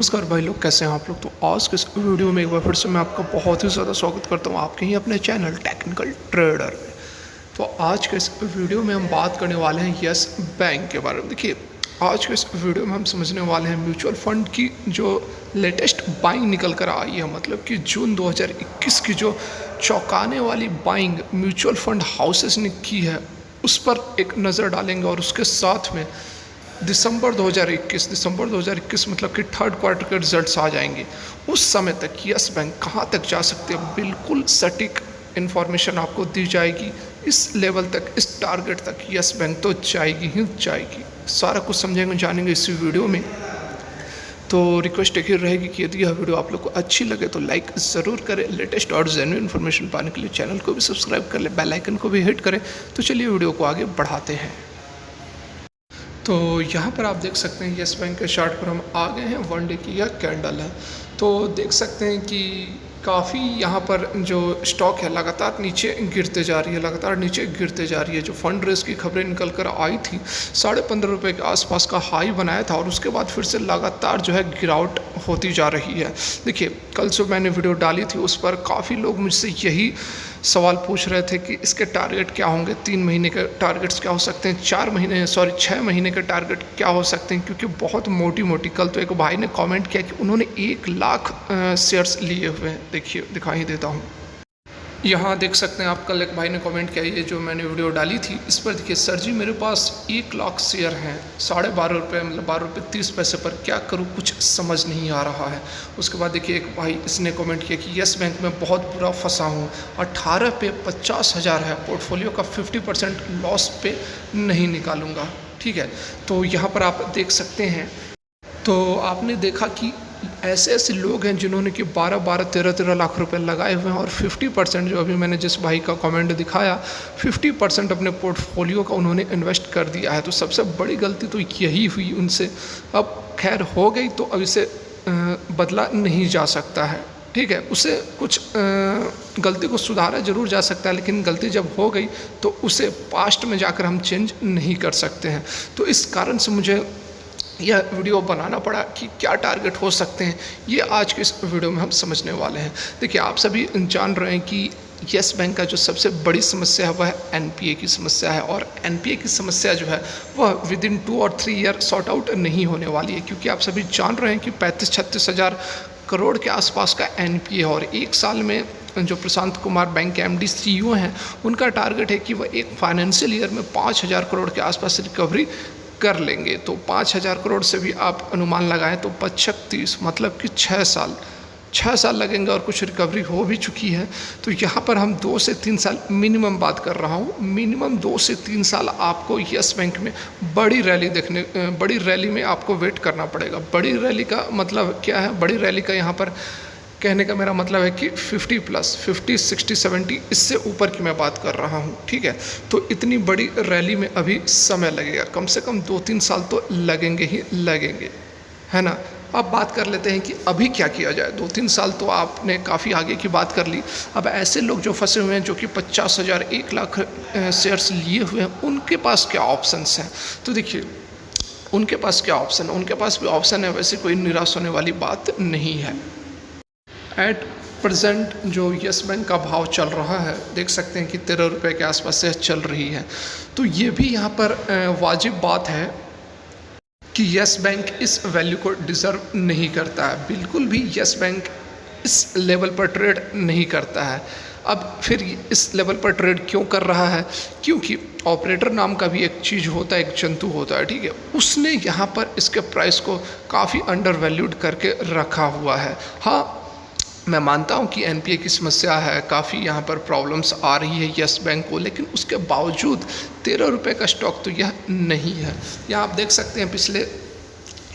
नमस्कार भाई लोग, कैसे हैं आप लोग। तो आज के इस वीडियो में एक बार फिर से मैं आपका बहुत ही ज़्यादा स्वागत करता हूं आपके ही अपने चैनल टेक्निकल ट्रेडर में। तो आज के इस वीडियो में हम बात करने वाले हैं यस बैंक के बारे में। देखिए, आज के इस वीडियो में हम समझने वाले हैं म्यूचुअल फंड की जो लेटेस्ट बाइंग निकल कर आई है, मतलब कि जून 2021 की जो चौंकाने वाली बाइंग म्यूचुअल फंड हाउसेस ने की है, उस पर एक नज़र डालेंगे। और उसके साथ में दिसंबर 2021 मतलब कि थर्ड क्वार्टर के रिजल्ट्स आ जाएंगे, उस समय तक यस बैंक कहाँ तक जा सकते हैं, बिल्कुल सटीक इन्फॉर्मेशन आपको दी जाएगी। इस लेवल तक, इस टारगेट तक यस बैंक तो जाएगी ही जाएगी। सारा कुछ समझेंगे, जानेंगे इसी वीडियो में। तो रिक्वेस्ट एक ही रहेगी कि यदि यह वीडियो आप लोग को अच्छी लगे तो लाइक ज़रूर करें। लेटेस्ट और जेन्युइन इन्फॉर्मेशन पाने के लिए चैनल को भी सब्सक्राइब कर ले, बेल आइकन को भी हिट करें। तो चलिए वीडियो को आगे बढ़ाते हैं। तो यहाँ पर आप देख सकते हैं यस बैंक के चार्ट पर हम आ गए हैं। वन डे की यह कैंडल है, तो देख सकते हैं कि काफ़ी यहाँ पर जो स्टॉक है लगातार नीचे गिरते जा रही है, लगातार नीचे गिरते जा रही है। जो फंड रेस की खबरें निकल कर आई थी, 15.5 रुपये के आसपास का हाई बनाया था और उसके बाद फिर से लगातार जो है गिरावट होती जा रही है। देखिए, कल जो मैंने वीडियो डाली थी उस पर काफ़ी लोग मुझसे यही सवाल पूछ रहे थे कि इसके टारगेट क्या होंगे, 3 महीने के टारगेट्स क्या हो सकते हैं, 6 महीने के टारगेट क्या हो सकते हैं, क्योंकि बहुत मोटी कल तो एक भाई ने कमेंट किया कि उन्होंने 1 लाख शेयर्स लिए हुए हैं। देखिए, दिखाई देता हूँ, यहाँ देख सकते हैं आप। कल एक भाई ने कमेंट किया, ये जो मैंने वीडियो डाली थी इस पर, देखिए सर जी मेरे पास 1 लाख शेयर हैं, 12.5 रुपये मतलब 12 रुपये 30 पैसे पर, क्या करूँ, कुछ समझ नहीं आ रहा है। उसके बाद देखिए एक भाई इसने कमेंट किया कि यस बैंक में बहुत बुरा फंसा हूँ, 18 पे 50,000 है, पोर्टफोलियो का 50% लॉस पे नहीं निकालूंगा। ठीक है, तो यहाँ पर आप देख सकते हैं। तो आपने देखा कि ऐसे ऐसे लोग हैं जिन्होंने कि 12-12, 13-13 लाख रुपए लगाए हुए हैं और 50%, जो अभी मैंने जिस भाई का कमेंट दिखाया, 50% अपने पोर्टफोलियो का उन्होंने इन्वेस्ट कर दिया है। तो सबसे बड़ी गलती तो यही हुई उनसे। अब खैर हो गई, तो अब इसे बदला नहीं जा सकता है। ठीक है, उसे कुछ गलती को सुधारा जरूर जा सकता है, लेकिन गलती जब हो गई तो उसे पास्ट में जाकर हम चेंज नहीं कर सकते हैं। तो इस कारण से मुझे यह वीडियो बनाना पड़ा कि क्या टारगेट हो सकते हैं, ये आज के इस वीडियो में हम समझने वाले हैं। देखिए, आप सभी जान रहे हैं कि यस बैंक का जो सबसे बड़ी समस्या है वह एनपीए की समस्या है, और एनपीए की समस्या जो है वह विद इन 2 और 3 ईयर सॉर्ट आउट नहीं होने वाली है, क्योंकि आप सभी जान रहे हैं कि 35-36 हज़ार करोड़ के आसपास का एनपीए है। और 1 साल में जो प्रशांत कुमार बैंक के एमडी सीईओ हैं, उनका टारगेट है कि वह एक फाइनेंशियल ईयर में 5,000 करोड़ के आसपास रिकवरी कर लेंगे। तो 5,000 करोड़ से भी आप अनुमान लगाएं तो 25-30 मतलब कि 6 साल लगेंगे, और कुछ रिकवरी हो भी चुकी है। तो यहाँ पर हम 2 से 3 साल मिनिमम बात कर रहा हूँ, मिनिमम 2 से 3 साल आपको यस बैंक में बड़ी रैली में आपको वेट करना पड़ेगा। बड़ी रैली का मतलब क्या है? बड़ी रैली का यहाँ पर कहने का मेरा मतलब है कि 50+, 60, 70 इससे ऊपर की मैं बात कर रहा हूँ। ठीक है, तो इतनी बड़ी रैली में अभी समय लगेगा, कम से कम 2-3 साल तो लगेंगे ही लगेंगे, है ना। अब बात कर लेते हैं कि अभी क्या किया जाए। 2-3 साल तो आपने काफ़ी आगे की बात कर ली। अब ऐसे लोग जो फंसे हुए हैं, जो कि 50,000, 1 लाख शेयर्स लिए हुए हैं, उनके पास क्या ऑप्शंस हैं? तो देखिए, उनके पास क्या ऑप्शन है, उनके पास भी ऑप्शन है, वैसे कोई निराश होने वाली बात नहीं है। एट प्रेजेंट जो यस बैंक का भाव चल रहा है, देख सकते हैं कि 13 रुपये के आसपास से चल रही है। तो ये भी यहाँ पर वाजिब बात है कि यस बैंक इस वैल्यू को डिज़र्व नहीं करता है, बिल्कुल भी यस बैंक इस लेवल पर ट्रेड नहीं करता है। अब फिर इस लेवल पर ट्रेड क्यों कर रहा है? क्योंकि ऑपरेटर नाम का भी एक चीज़ होता है, एक जंतु होता है, ठीक है, उसने यहाँ पर इसके प्राइस को काफ़ी अंडर वैल्यूड करके रखा हुआ है। हाँ, मैं मानता हूं कि एनपीए की समस्या है, काफ़ी यहाँ पर प्रॉब्लम्स आ रही है यस बैंक को, लेकिन उसके बावजूद 13 रुपये का स्टॉक तो यह नहीं है। यहाँ आप देख सकते हैं पिछले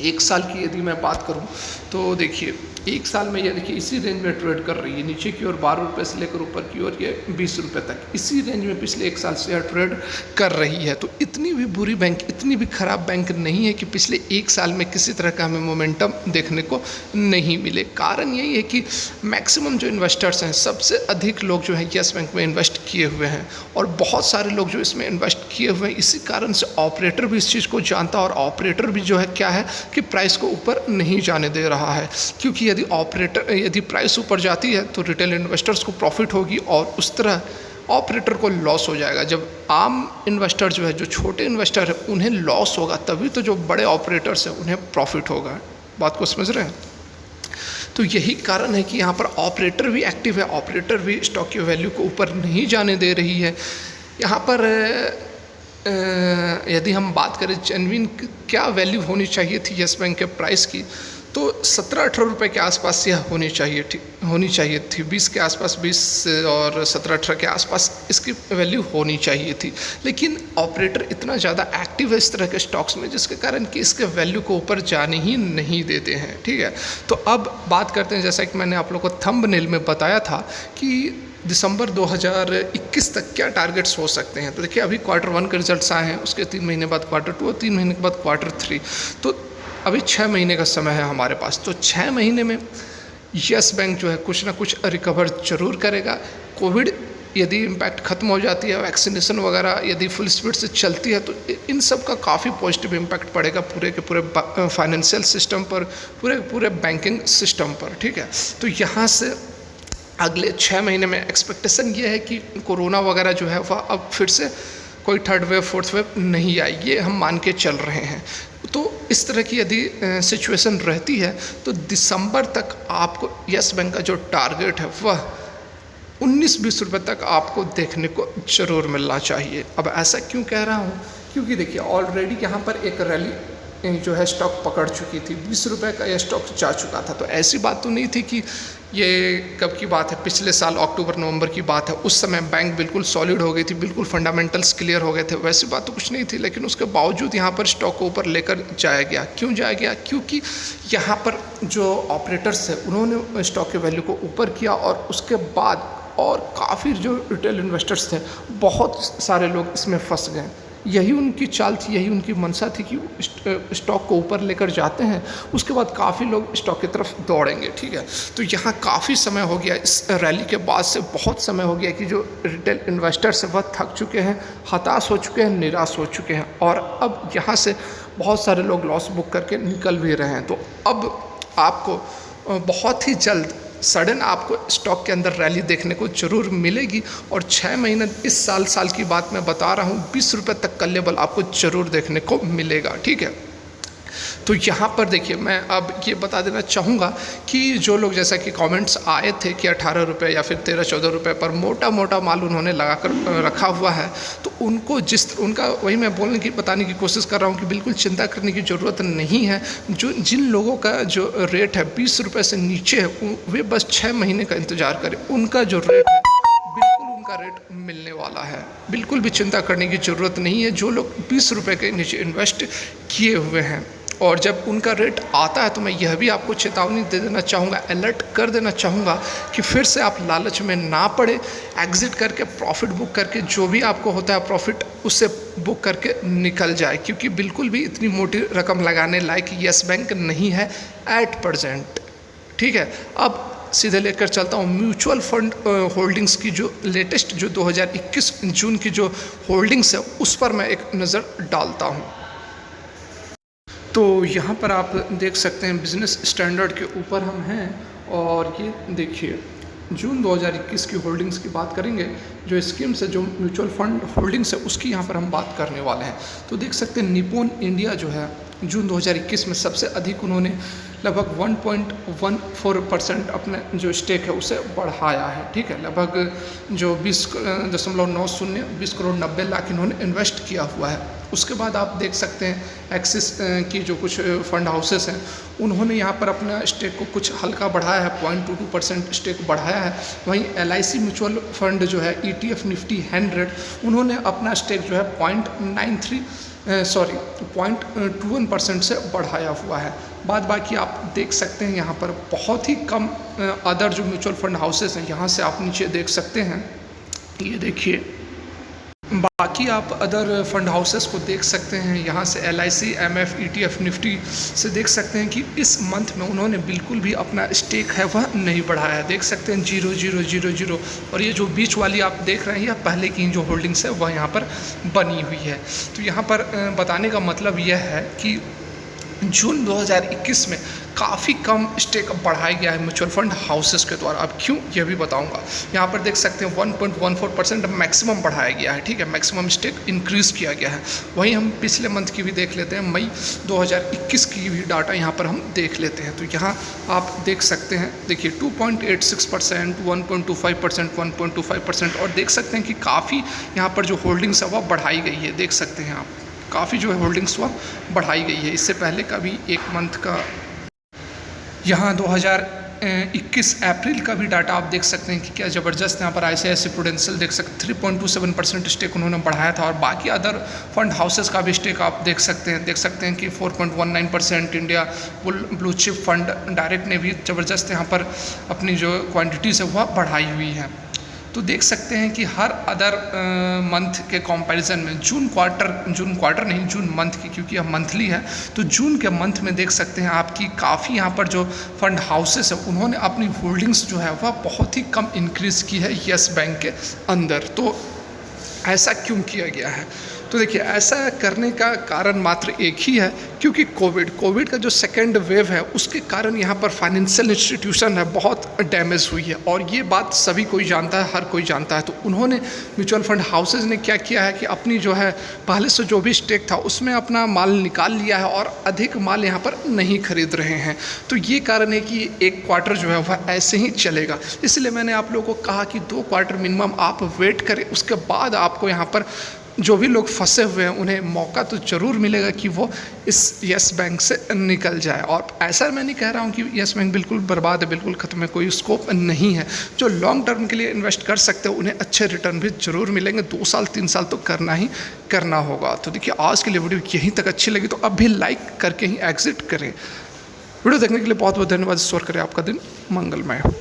1 साल की यदि मैं बात करूं तो देखिए, 1 साल में ये देखिए इसी रेंज में ट्रेड कर रही है, नीचे की ओर 12 रुपये से लेकर ऊपर की ओर ये 20 रुपये तक, इसी रेंज में पिछले 1 साल से यह ट्रेड कर रही है। तो इतनी भी बुरी बैंक, इतनी भी खराब बैंक नहीं है कि पिछले 1 साल में किसी तरह का हमें मोमेंटम देखने को नहीं मिले। कारण यही है कि मैक्सिमम जो इन्वेस्टर्स हैं, सबसे अधिक लोग जो है यस बैंक में इन्वेस्ट किए हुए हैं, और बहुत सारे लोग जो इसमें इन्वेस्ट किए हुए हैं, इसी कारण से ऑपरेटर भी इस चीज़ को जानता है, और ऑपरेटर भी जो है क्या है, कि प्राइस को ऊपर नहीं जाने दे रहा है, क्योंकि यदि प्राइस ऊपर जाती है तो रिटेल इन्वेस्टर्स को प्रॉफिट होगी और उस तरह ऑपरेटर को लॉस हो जाएगा। जब आम इन्वेस्टर जो है, जो छोटे इन्वेस्टर है, उन्हें लॉस होगा, तभी तो जो बड़े ऑपरेटर्स हैं उन्हें प्रॉफिट होगा। बात को समझ रहे हैं? तो यही कारण है कि यहाँ पर ऑपरेटर भी एक्टिव है, ऑपरेटर भी स्टॉक की वैल्यू को ऊपर नहीं जाने दे रही है। यहाँ पर यदि हम बात करें जेन्युइन क्या वैल्यू होनी चाहिए थी यस बैंक के प्राइस की, तो 17-18 रुपये के आसपास यह होनी चाहिए थी 20 के आसपास, 20 और 17-18 के आसपास इसकी वैल्यू होनी चाहिए थी। लेकिन ऑपरेटर इतना ज़्यादा एक्टिव है इस तरह के स्टॉक्स में, जिसके कारण कि इसके वैल्यू को ऊपर जाने ही नहीं देते हैं। ठीक है, तो अब बात करते हैं, जैसा कि मैंने आप लोगों को थंबनेल में बताया था कि दिसंबर 2021 तक क्या टारगेट्स हो सकते हैं। तो देखिए, अभी Q1 के रिजल्ट्स आए हैं, उसके 3 महीने बाद Q2 और 3 महीने के बाद Q3, तो अभी 6 महीने का समय है हमारे पास। तो 6 महीने में यस बैंक जो है कुछ ना कुछ रिकवर जरूर करेगा। कोविड यदि इम्पैक्ट खत्म हो जाती है, वैक्सीनेशन वगैरह यदि फुल स्पीड से चलती है, तो इन सब का काफ़ी पॉजिटिव इम्पैक्ट पड़ेगा पूरे के पूरे फाइनेंशियल सिस्टम पर, पूरे के पूरे बैंकिंग सिस्टम पर। ठीक है, तो यहाँ से अगले 6 महीने में एक्सपेक्टेशन ये है कि कोरोना वगैरह जो है वह अब फिर से कोई थर्ड वेव फोर्थ वेव नहीं आई, ये हम मान के चल रहे हैं। तो इस तरह की यदि सिचुएशन रहती है तो दिसंबर तक आपको यस बैंक का जो टारगेट है वह 19-20 रुपये तक आपको देखने को ज़रूर मिलना चाहिए। अब ऐसा क्यों कह रहा हूँ, क्योंकि देखिए ऑलरेडी यहाँ पर एक रैली जो है स्टॉक पकड़ चुकी थी, 20 रुपये का यह स्टॉक जा चुका था। तो ऐसी बात तो नहीं थी कि ये कब की बात है, पिछले साल अक्टूबर-नवंबर की बात है, उस समय बैंक बिल्कुल सॉलिड हो गई थी, बिल्कुल फंडामेंटल्स क्लियर हो गए थे, वैसी बात तो कुछ नहीं थी। लेकिन उसके बावजूद यहाँ पर स्टॉक को ऊपर लेकर जाया गया। क्यों जाया गया? क्योंकि यहाँ पर जो ऑपरेटर्स है उन्होंने स्टॉक के वैल्यू को ऊपर किया और उसके बाद और काफ़ी जो रिटेल इन्वेस्टर्स थे, बहुत सारे लोग इसमें फंस गए। यही उनकी चाल थी, यही उनकी मंशा थी कि स्टॉक को ऊपर लेकर जाते हैं, उसके बाद काफ़ी लोग स्टॉक की तरफ दौड़ेंगे। ठीक है, तो यहाँ काफ़ी समय हो गया, इस रैली के बाद से बहुत समय हो गया कि जो रिटेल इन्वेस्टर्स हैं वह थक चुके हैं, हताश हो चुके हैं, निराश हो चुके हैं और अब यहाँ से बहुत सारे लोग लॉस बुक करके निकल भी रहे हैं। तो अब आपको बहुत ही जल्द सडन आपको स्टॉक के अंदर रैली देखने को जरूर मिलेगी और 6 महीने इस साल की बात मैं बता रहा हूँ, 20 रुपये तक का लेवल आपको ज़रूर देखने को मिलेगा। ठीक है, तो यहाँ पर देखिए, मैं अब ये बता देना चाहूँगा कि जो लोग, जैसा कि कमेंट्स आए थे कि 18 रुपये या फिर 13-14 रुपये पर मोटा माल उन्होंने लगा कर रखा हुआ है, तो उनको उनका वही मैं बताने की कोशिश कर रहा हूँ कि बिल्कुल चिंता करने की ज़रूरत नहीं है। जिन लोगों का जो रेट है 20 रुपये से नीचे है, वे बस 6 महीने का इंतज़ार करें, उनका जो रेट है बिल्कुल उनका रेट मिलने वाला है। बिल्कुल भी चिंता करने की ज़रूरत नहीं है। जो लोग 20 रुपये के नीचे इन्वेस्ट किए हुए हैं और जब उनका रेट आता है, तो मैं यह भी आपको चेतावनी दे देना चाहूँगा, अलर्ट कर देना चाहूँगा कि फिर से आप लालच में ना पड़े, एग्जिट करके प्रॉफिट बुक करके जो भी आपको होता है प्रॉफिट उससे बुक करके निकल जाए, क्योंकि बिल्कुल भी इतनी मोटी रकम लगाने लायक यस बैंक नहीं है एट प्रेजेंट। ठीक है, अब सीधे लेकर चलता हूँ म्यूचुअल फंड होल्डिंग्स की जो लेटेस्ट जो 2021 जून की जो होल्डिंग्स है उस पर मैं एक नज़र डालता हूँ। तो यहाँ पर आप देख सकते हैं बिजनेस स्टैंडर्ड के ऊपर हम हैं और ये देखिए जून 2021 की होल्डिंग्स की बात करेंगे। जो स्कीम्स है, जो म्यूचुअल फंड होल्डिंग्स है, उसकी यहाँ पर हम बात करने वाले हैं। तो देख सकते हैं निप्पॉन इंडिया जो है जून 2021 में सबसे अधिक उन्होंने लगभग 1.14% अपने जो स्टेक है उसे बढ़ाया है। ठीक है, लगभग जो 20 करोड़ 90 लाख इन्होंने इन्वेस्ट किया हुआ है। उसके बाद आप देख सकते हैं एक्सिस की जो कुछ फंड हाउसेस हैं उन्होंने यहाँ पर अपना स्टेक को कुछ हल्का बढ़ाया है, 0.22% स्टेक बढ़ाया है। वहीं LIC म्यूचुअल फंड जो है ETF निफ्टी 100 उन्होंने अपना स्टेक जो है 0.21% से बढ़ाया हुआ है। बाद बाकी आप देख सकते हैं यहाँ पर बहुत ही कम अदर जो म्यूचुअल फंड हाउसेस हैं, यहाँ से आप नीचे देख सकते हैं, ये देखिए बाकी आप अदर फंड हाउसेस को देख सकते हैं। यहाँ से LIC MF ETF निफ्टी से देख सकते हैं कि इस मंथ में उन्होंने बिल्कुल भी अपना स्टेक है वह नहीं बढ़ाया है। देख सकते हैं 0.000 और ये जो बीच वाली आप देख रहे हैं यह पहले की जो होल्डिंग्स है वह यहाँ पर बनी हुई है। तो यहाँ पर बताने का मतलब यह है कि जून 2021 में काफ़ी कम स्टेक बढ़ाया गया है म्यूचुअल फंड हाउसेस के द्वारा। अब क्यों, ये भी बताऊंगा। यहाँ पर देख सकते हैं 1.14% मैक्सिमम बढ़ाया गया है, ठीक है, मैक्सिमम स्टेक इंक्रीज़ किया गया है। वहीं हम पिछले मंथ की भी देख लेते हैं, मई 2021 की भी डाटा यहाँ पर हम देख लेते हैं। तो यहाँ आप देख सकते हैं, देखिए 2.86%, 1.25%, 1.25%, और देख सकते हैं कि काफ़ी यहाँ पर जो होल्डिंग्स है वह बढ़ाई गई है। देख सकते हैं आप, काफ़ी जो है होल्डिंग्स वह बढ़ाई गई है। इससे पहले का भी एक मंथ का यहाँ 2021 अप्रैल का भी डाटा आप देख सकते हैं कि क्या ज़बरदस्त यहाँ पर ICICI प्रूडेंशियल देख सकते 3.27% स्टेक उन्होंने बढ़ाया था। और बाकी अदर फंड हाउसेस का भी स्टेक आप देख सकते हैं कि 4.19%। India blue chip fund direct ने भी ज़बरदस्त यहाँ पर अपनी जो क्वांटिटीज़ है वह बढ़ाई हुई है। तो देख सकते हैं कि हर अदर मंथ के कंपैरिजन में जून क्वार्टर नहीं, जून मंथ की, क्योंकि यह मंथली है, तो जून के मंथ में देख सकते हैं आपकी काफ़ी यहाँ पर जो फंड हाउसेस है उन्होंने अपनी होल्डिंग्स जो है वह बहुत ही कम इंक्रीज़ की है यस बैंक के अंदर। तो ऐसा क्यों किया गया है? तो देखिए, ऐसा करने का कारण मात्र एक ही है, क्योंकि कोविड का जो सेकेंड वेव है उसके कारण यहाँ पर फाइनेंशियल इंस्टीट्यूशन है बहुत डैमेज हुई है, और ये बात सभी कोई जानता है, हर कोई जानता है। तो उन्होंने म्यूचुअल फंड हाउसेज ने क्या किया है कि अपनी जो है पहले से जो भी स्टेक था उसमें अपना माल निकाल लिया है और अधिक माल यहाँ पर नहीं खरीद रहे हैं। तो ये कारण है कि एक क्वार्टर जो है वह ऐसे ही चलेगा। इसलिए मैंने आप लोगों को कहा कि 2 क्वार्टर मिनिमम आप वेट करें, उसके बाद आपको यहाँ पर जो भी लोग फंसे हुए हैं उन्हें मौका तो ज़रूर मिलेगा कि वो इस यस बैंक से निकल जाए। और ऐसा मैं नहीं कह रहा हूँ कि यस बैंक बिल्कुल बर्बाद है, बिल्कुल ख़त्म है, कोई स्कोप नहीं है। जो लॉन्ग टर्म के लिए इन्वेस्ट कर सकते हैं उन्हें अच्छे रिटर्न भी ज़रूर मिलेंगे। 2 साल 3 साल तो करना ही करना होगा। तो देखिए, आज के लिए वीडियो यहीं तक अच्छी लगी तो अब भी लाइक करके ही एग्जिट करें। वीडियो देखने के लिए बहुत बहुत धन्यवाद। ईश्वर करे आपका दिन मंगलमय हो।